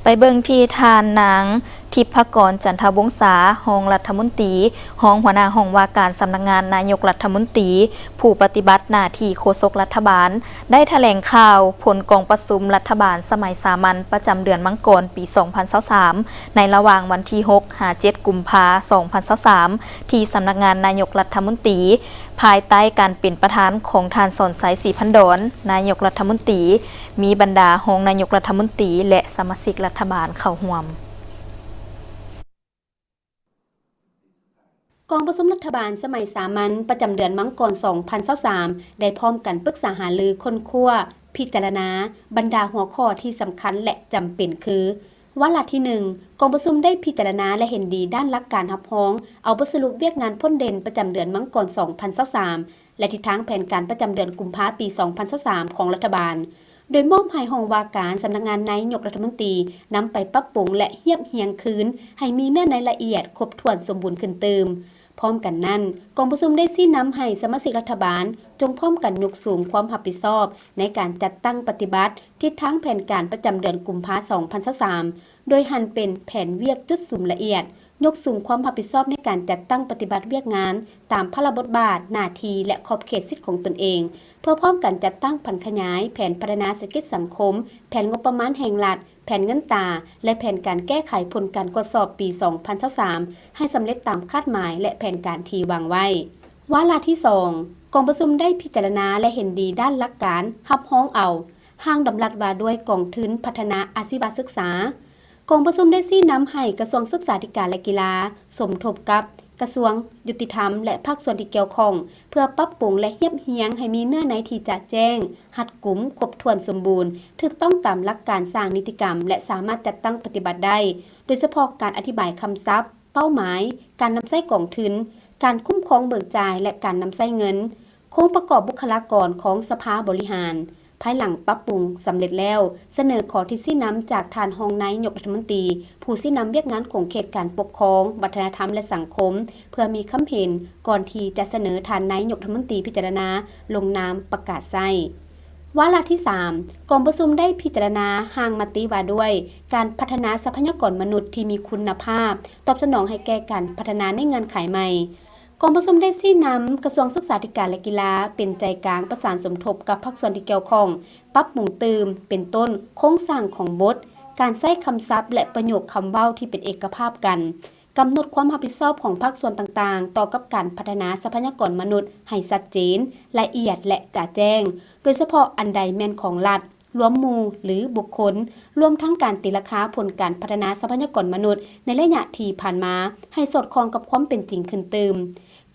ไปเบิ่งที่ทานนางทิพกรจันทวงศารองรัฐมนตรีรองหัวหน้าห้องว่าการสำนักงานนายกรัฐมนตรีผู้ปฏิบัติหน้าที่โฆษกรัฐบาลได้แถลงข่าวผลกองประชุมรัฐบาลสมัยสามัญประจำเดือนมังกรปี 2023 ในระหว่างวันที่ 6-7 กุมภาพันธ์ 2023 ที่สำนักงานนายกรัฐมนตรีภายใต้การเป็นประธานของท่านสอนไสย ศรีพันดรนายกรัฐมนตรีมีบรรดารองนายกรัฐมนตรีและสมาชิกรัฐบาลเข้าร่วมกองประชุมรัฐบาลสมัยสามัญประจำเดือนมังกร 2023 ได้พร้อมกันปรึกษาหารือค้นคว้าพิจารณาบรรดาหัวข้อที่สำคัญและจำเป็นคือวาระที่ 1 กองประชุมได้พิจารณาและเห็นดีด้านหลักการรับร้องเอาบทสรุปเวียกงานพ้นเด่นประจำเดือนมังกร 2023 และทิศทางแผนการประจำเดือนกุมภาพันธ์ ปี 2023 ของรัฐบาลโดยมอบให้ห้องว่าการสำนักงานนายกรัฐมนตรีนำไปปรับปรุงและเรียบเรียงคืนให้มีเนื้อในละเอียดครบถ้วนสมบูรณ์ขึ้นเติมพร้อมกันนั้นกองประชุมได้ชี้นำให้สมาชิกรัฐบาลจงพร้อมกันยกสูงความรับผิดชอบในการจัดตั้งปฏิบัติทิศทางแผนการประจำเดือนกุมภาพันธ์ 2023 โดยหันเป็นแผนเวียกจุดสุ่มละเอียดยกสูงความรับผิดชอบในการจัดตั้งปฏิบัติเวียกงานตามพระบทบาทหน้าที่และขอบเขตสิทธิของตนเองเพื่อพร้อมกันจัดตั้งผันขยายแผนพัฒนาเศรษฐกิจสังคมแผนงบประมาณแห่งรัฐแผนเงินตราและแผนการแก้ไขผลการตรวจสอบปี 2023 ให้สำเร็จตามคาดหมายและแผนการที่วางไว้วาระที่ 2 กองประชุมได้พิจารณาและเห็นดีด้านหลักการรับร้องเอาห้างดำรัสว่าด้วยกองทุนพัฒนาอาชีวศึกษากองประชุมได้ชี้นำให้กระทรวงศึกษาธิการและกีฬาสมทบกับกระทรวงยุติธรรมและภาคส่วนที่เกี่ยวข้องเพื่อปรับปรุงและเรียบเรียงให้มีเนื้อในที่จะแจ้งรัดกุมครบถ้วนสมบูรณ์ถูกต้องตามหลักการสร้างนิติกรรมและสามารถจัดตั้งปฏิบัติได้โดยเฉพาะการอธิบายคำศัพท์เป้าหมายการนำใช้กองทุนการคุ้มครองเบิกจ่ายและการนำใช้เงินโครงประกอบบุคลากรของสภาบริหารภายหลังปรับปรุงสำเร็จแล้วเสนอขอที่ชี้นำจากทานรองนายกรัฐมนตรีผู้ชี้นำเวียกงานของเขตการปกครองวัฒนธรรมและสังคมเพื่อมีคำเห็นก่อนที่จะเสนอทานนายกรัฐมนตรีพิจารณาลงนามประกาศใช้วาระที่ 3 กองประชุมได้พิจารณาห่างมติว่าด้วยการพัฒนาทรัพยากรมนุษย์ที่มีคุณภาพตอบสนองให้แก่การพัฒนาในเงื่อนไขใหม่กองประชุมได้ชี้นำกระทรวงศึกษาธิการและกีฬาเป็นใจกลางประสานสมทบกับภาคส่วนที่เกี่ยวข้องปรับปรุงเติมเป็นต้นโครงสร้างของบทการใช้คำศัพท์และประโยคคำเว้าที่เป็นเอกภาพกันกำหนดความรับผิดชอบของภาคส่วนต่างๆต่อกับการพัฒนาทรัพยากรมนุษย์ให้ชัดเจนละเอียดและจ่าแจ้งโดยเฉพาะอันใดแม่นของรัฐรวมหมู่หรือบุคคลรวมทั้งการตีราคาผลการพัฒนาทรัพยากรมนุษย์ในระยะที่ผ่านมาให้สอดคล้องกับความเป็นจริงขึ้นเติม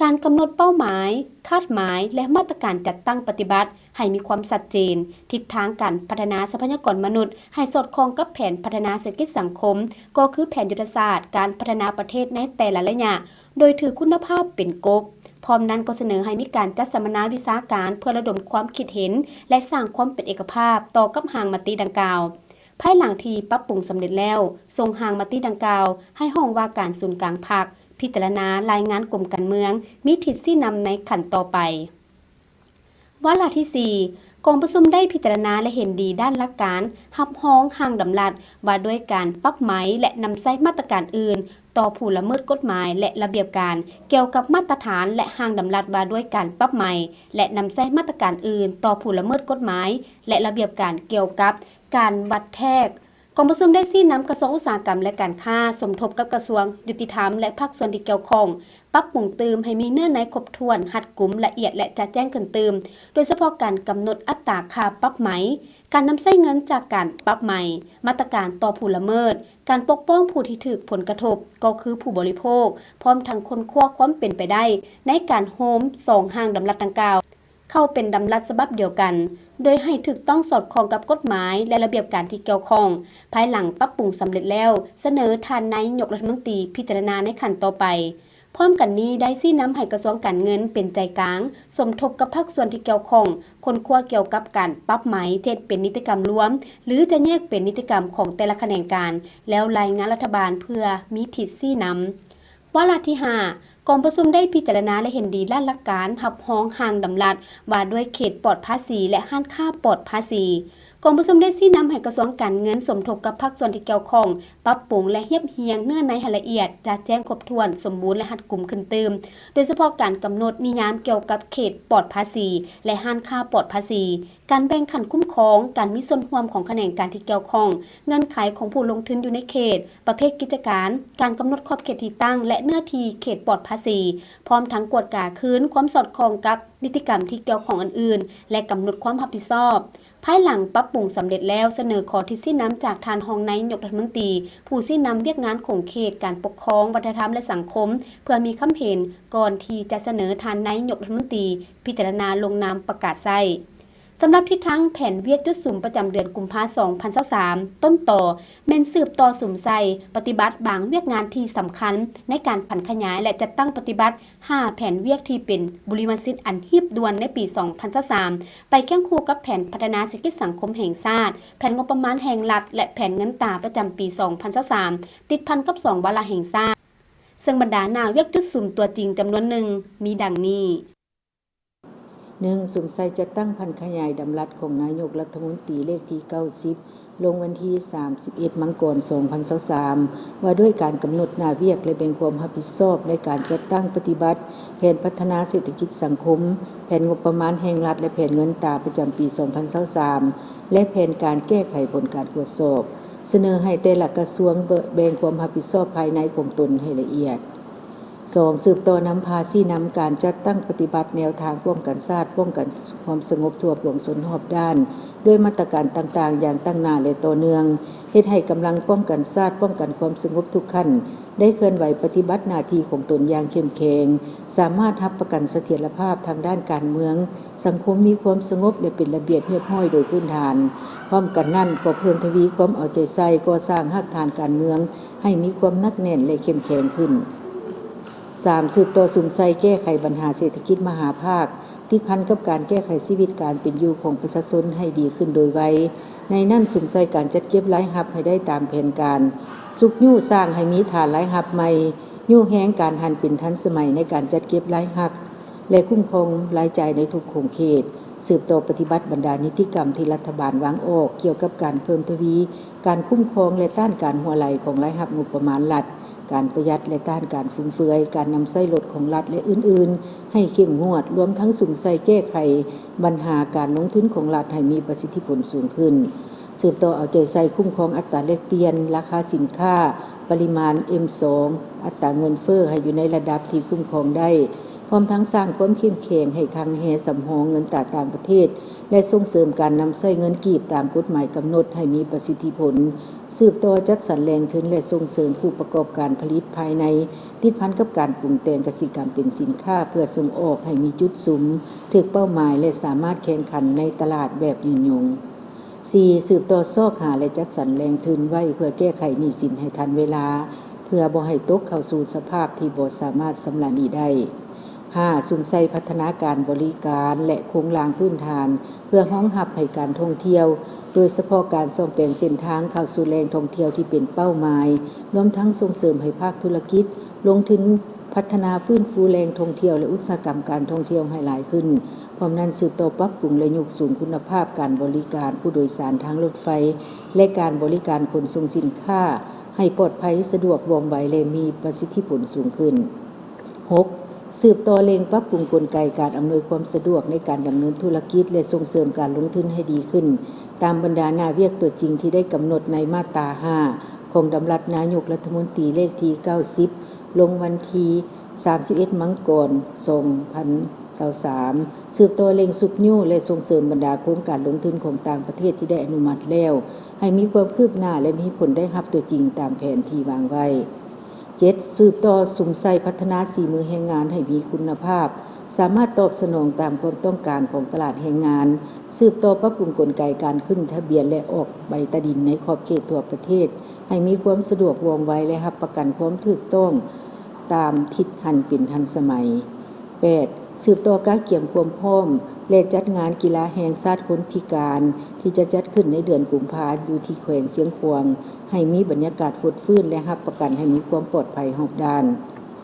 การกำหนดเป้าหมายคาดหมายและมาตรการจัดตั้งปฏิบัติให้มีความชัดเจนทิศทางการพัฒนาทรัพยากรมนุษย์ให้สอดคล้องกับแผนพัฒนาเศรษฐกิจสังคมก็คือแผนยุทธศาสตร์การพัฒนาประเทศในแต่ละระยะโดยถือคุณภาพเป็นกบพร้อมนั้นก็เสนอให้มีการจัดสัมมนาวิชาการเพื่อระดมความคิดเห็นและสร้างความเป็นเอกภาพต่อกับห่างมติดังกล่าวภายหลังที่ปรับปรุงสำเร็จแล้วส่งห่างมติดังกล่าวให้ห้องว่าการศูนย์กลางภาคพิจารณารายงานกรมการเมืองมีทิศชี้นำในขั้นต่อไปวาระที่ 4 กองประชุมได้พิจารณาและเห็นดีด้านหลักการรับร้องห่างดำรัสว่าด้วยการปรับไหมและนำใช้มาตรการอื่นต่อผู้ละเมิดกฎหมายและระเบียบการเกี่ยวกับมาตรฐานและห่างดำรัสว่าด้วยการปรับไหมและนำใช้มาตรการอื่นต่อผู้ละเมิดกฎหมายและระเบียบการเกี่ยวกับการวัดแทกกองประชุมได้ชี้นำกระทรวงอุตสาหกรรมและการค้าสมทบกับกระทรวงยุติธรรมและภาคส่วนที่เกี่ยวข้องปรับปรุงเติมให้มีเนื้อในครบถ้วนรัดกุมละเอียดและจะแจ้งขึ้นเติมโดยเฉพาะการกำหนดอัตราค่าปรับไหมการนำใช้เงินจากการปรับไหมมาตรการต่อผู้ละเมิดการปกป้องผู้ที่ถูกผลกระทบก็คือผู้บริโภคพร้อมทั้งค้นคว้าความเป็นไปได้ในการโฮม2ห้างดำรัสดังกล่าวเข้าเป็นดำรัสฉบับเดียวกันโดยให้ถูกต้องสอดคล้องกับกฎหมายและระเบียบการที่เกี่ยวข้องภายหลังปรับปรุงสำเร็จแล้วเสนอทานนายกรัฐมนตรีพิจารณาในขั้นต่อไปพร้อมกันนี้ได้ชี้นำให้กระทรวงการเงินเป็นใจกลางสมทบกับภาคส่วนที่เกี่ยวข้องคนคว้าเกี่ยวกับการปรับไหมเจ็ดเป็นนิติกรรมรวมหรือจะแยกเป็นนิติกรรมของแต่ละแขนงการแล้วรายงานรัฐบาลเพื่อมีทิศชี้นำวาระที่ 5 กองประชุมได้พิจารณาและเห็นดีด้านหลักการรับร้องห่างดำรัสว่าด้วยเขตปลอดภาษีและห้านค่าปลอดภาษีก กองผสมได้ชี้นำให้กระทรวงการเงินสมทบกับภาคส่วนที่เกี่ยวข้องปรับปรุงและเรียบเรียงเนื้อในรายละเอียดจะแจ้งครบถ้วนสมบูรณ์และรัดกุมขึ้นเติมโดยเฉพาะการกำหนดนิยามเกี่ยวกับเขตปลอดภาษีและห้านค่าปลอดภาษีการแบ่งขันคุ้มครองการมีส่วนร่วมของแขนงการที่เกี่ยวข้องเงื่อนไขของผู้ลงทุนอยู่ในเขตประเภทกิจการการกำหนดขอบเขตที่ตั้งและเนื้อที่เขตปลอดภาษีพร้อมทั้งกวดกาคืนความสอดคล้องกับนิติกรรมที่เกี่ยวข้องอื่นๆและกำหนดความรับผิดชอบภายหลังปรับปรุงสำเร็จแล้วเสนอขอที่สิ้นน้ำจากทานรองนายกรัฐมนตรีผู้สิ้นน้ำเวียกงานของเขตการปกครองวัฒนธรรมและสังคมเพื่อมีคำเห็นก่อนที่จะเสนอทานนายกรัฐมนตรีพิจารณาลงนามประกาศใช้สำหรับทิศทางแผนเวียกจุดสุ่มประจำเดือนกุมภาพันธ์2023ต้นต่อแม่นสืบต่อสุ่มใส่ปฏิบัติบางเวียกงานที่สำคัญในการผันขยายและจัดตั้งปฏิบัติ5แผนเวียกที่เป็นบุริมาสิทธิ์อันฮีบด่วนในปี2023ไปเคียงคู่กับแผนพัฒนาเศรษฐกิจสังคมแห่งชาติแผนงบประมาณแห่งรัฐและแผนเงินตราประจำปี2023ติดพันกับ2วาระแห่งชาติซึ่งบรรดาหน้าเวียกจุดสุ่มตัวจริงจำนวนหนึ่งมีดังนี้1. สุ่มใส่จัดตั้งพันขยายดำรัสของนายกรัฐมนตรีเลขที่90ลงวันที่31มังกร2023ว่าด้วยการกำหนดหน้าเวียกและแบ่งความรับผิดชอบในการจัดตั้งปฏิบัติแผนพัฒนาเศรษฐกิจสังคมแผนงบประมาณแห่งรัฐและแผนเงินตราประจำปี2023และแผนการแก้ไขผลการตรวจสอบเสนอให้แต่ละกระทรวงแบ่งความรับผิดชอบภายในของตนให้ละเอียด2. สืบต่อนำพาชี้นำการจัดตั้งปฏิบัติแนวทางป้องกันชาติป้องกันความสงบทั่วปวงชนรอบด้านด้วยมาตรการต่างๆอย่างตั้งหน้าและต่อเนื่องเฮ็ดให้กำลังป้องกันชาติป้องกันความสงบทุกขั้นได้เคลื่อนไหวปฏิบัติหน้าที่ของตนอย่างเข้มแข็งสามารถรับประกันเสถียรภาพทางด้านการเมืองสังคมมีความสงบและเป็นระเบียบเรียบร้อยโดยพื้นฐานพร้อมกันนั้นก็เพิ่มทวีความเอาใจใส่ก่อสร้างรากฐานการเมืองให้มีความหนักแน่นและเข้มแข็งขึ้น3. สืบต่อสุ่มใส่แก้ไขปัญหาเศรษฐกิจมหาภาคติดพันกับการแก้ไขชีวิตการเป็นอยู่ของประชาชนให้ดีขึ้นโดยไวในนั่นสุ่มใส่การจัดเก็บรายรับให้ได้ตามแผนการสุกยู่สร้างให้มีฐานรายรับใหม่ยู่แห้งการหันเป็นทันสมัยในการจัดเก็บรายรับและคุ้มครองรายจ่ายในทุกโครงเขตสืบต่อปฏิบัติบรรดานิติกรรมที่รัฐบาลวางออกเกี่ยวกับการเพิ่มทวีการคุ้มครองและต้านการหัวไหลของรายรับงบประมาณรัฐการประหยัดและต้านการฟุ่มเฟือยการนำไส้ลดของรัฐและอื่นๆให้เข้มงวดรวมทั้งสุ่มใส่แก้ไขปัญหาการลงทุนของรัฐให้มีประสิทธิผลสูงขึ้นสืบต่อเอาใจใส่คุ้มครองอัตราแลกเปลี่ยนราคาสินค้าปริมาณ M2 อัตราเงินเฟ้อให้อยู่ในระดับที่คุ้มครองได้พร้อมทั้งสร้างความเข้มแข็งให้คลังแห่สำรองเงินตราต่างประเทศและส่งเสริมการนำใช้เงินกีบตามกฎหมายกำหนดให้มีประสิทธิผลสืบต่อจัดสรรแหล่งทุนและส่งเสริมผู้ประกอบการผลิตภายในติดพันกับการปรุงแต่งเกษตรกรรมเป็นสินค้าเพื่อส่งออกให้มีจุดสุมถึกเป้าหมายและสามารถแข่งขันในตลาดแบบยืนยง 4. สืบต่อซอกหาและจัดสรรแหล่งทุนไว้เพื่อแก้ไขหนี้สินให้ทันเวลาเพื่อบ่ให้ตกเข้าสู่สภาพที่บ่สามารถชำระหนี้ได้ 5. สุ่มใส่พัฒนาการบริการและโครงสร้างพื้นฐานเพื่อรองรับให้การท่องเที่ยวโดยเฉพาะการซ่อมแปลงเส้นทางเข้าสู่แหล่งท่องเที่ยวที่เป็นเป้าหมายรวมทั้งส่งเสริมให้ภาคธุรกิจลงทุนพัฒนาฟื้นฟูแหล่งท่องเที่ยวและอุตสาหกรรมการท่องเที่ยวให้หลายขึ้นพร้อมนั้นสืบต่อปรับปรุงและยกสูงคุณภาพการบริการผู้โดยสารทางรถไฟและการบริการขนส่งสินค้าให้ปลอดภัยสะดวกว่องไวและมีประสิทธิผลสูงขึ้น 6. สืบต่อเร่งปรับปรุงกลไกการอำนวยความสะดวกในการดำเนินธุรกิจและส่งเสริมการลงทุนให้ดีขึ้นตามบรรดาหน้าเวียกตัวจริงที่ได้กำหนดในมาตรา 5 ของดำรัสนายกรัฐมนตรีเลขที่90ลงวันที่31มังกร2023สืบต่อเร่งสุกยู่และส่งเสริมบรรดาโครงการลงทุนของต่างประเทศที่ได้อนุมัติแล้วให้มีความคืบหน้าและมีผลได้รับตัวจริงตามแผนที่วางไว้ 7. สืบต่อสุ่มใส่พัฒนาฝีมือแรงงานให้มีคุณภาพสามารถตอบสนองตามความต้องการของตลาดแรงงานสืบต่อปรับปรุงกลไกการขึ้นทะเบียนและออกใบตดินในขอบเขตทั่วประเทศให้มีความสะดวกว่องไวและรับประกันความถูกต้องตามทิศหันเป็นทันสมัย 8. สืบต่อการเกี่ยมความพร้อมและจัดงานกีฬาแห่งชาติคนพิการที่จะจัดขึ้นในเดือนกุมภาพันธ์อยู่ที่แขวงเสียงขวางให้มีบรรยากาศฟดฟื้นและรับประกันให้มีความปลอดภัยรอบด้าน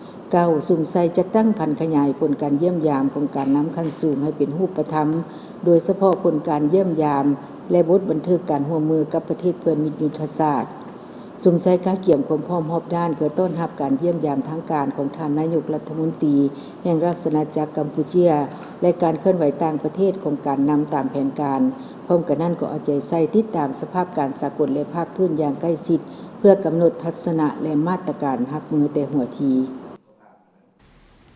9. สุ่มใส่จัดตั้งพันขยายผลการเยี่ยมยามของการน้ำขั้นสูงให้เป็นรูปธรรมโดยเฉพาะผลการเยี่ยมยาม และบทบันทึกการร่วมมือกับประเทศเพื่อนมิตรยุทธศาสตร์สุมใส่กาเกี่ยมความพร้อมรอบด้านเพื่อต้อนรับการเยี่ยมยามทางการของท่านนายกรัฐมนตรีแห่งราชอาณาจักรกัมพูชาและการเคลื่อนไหวต่างประเทศของการนำตามแผนการพร้อมกันนั้นก็เอาใจใส่ติดตามสภาพการสากลและภาคพื้นอย่างใกล้ชิดเพื่อกำหนดทัศนะและมาตรการรับมือแต่หัวที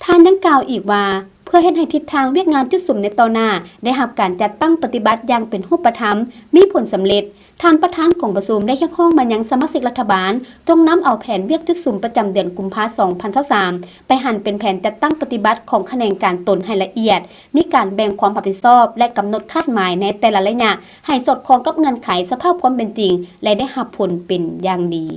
ท่านยังกล่าวอีกว่าเพื่อเฮ็ดให้ทิศทางเวียกงานจุดสุ่มในต่อหน้าได้รับการจัดตั้งปฏิบัติอย่างเป็นรูปธรรมมีผลสำเร็จท่านประธานของประชุมได้เรียกร้องมายังสมาชิกรัฐบาลจงนำเอาแผนเวียกจุดสุ่มประจำเดือนกุมภาพันธ์ 2023ไปหั่นเป็นแผนจัดตั้งปฏิบัติของแขนงการตนให้ละเอียดมีการแบ่งความรับผิดชอบและกำหนดคาดหมายในแต่ละระยะให้สอดคล้องกับเงื่อนไขสภาพความเป็นจริงและได้รับผลเป็นอย่างดี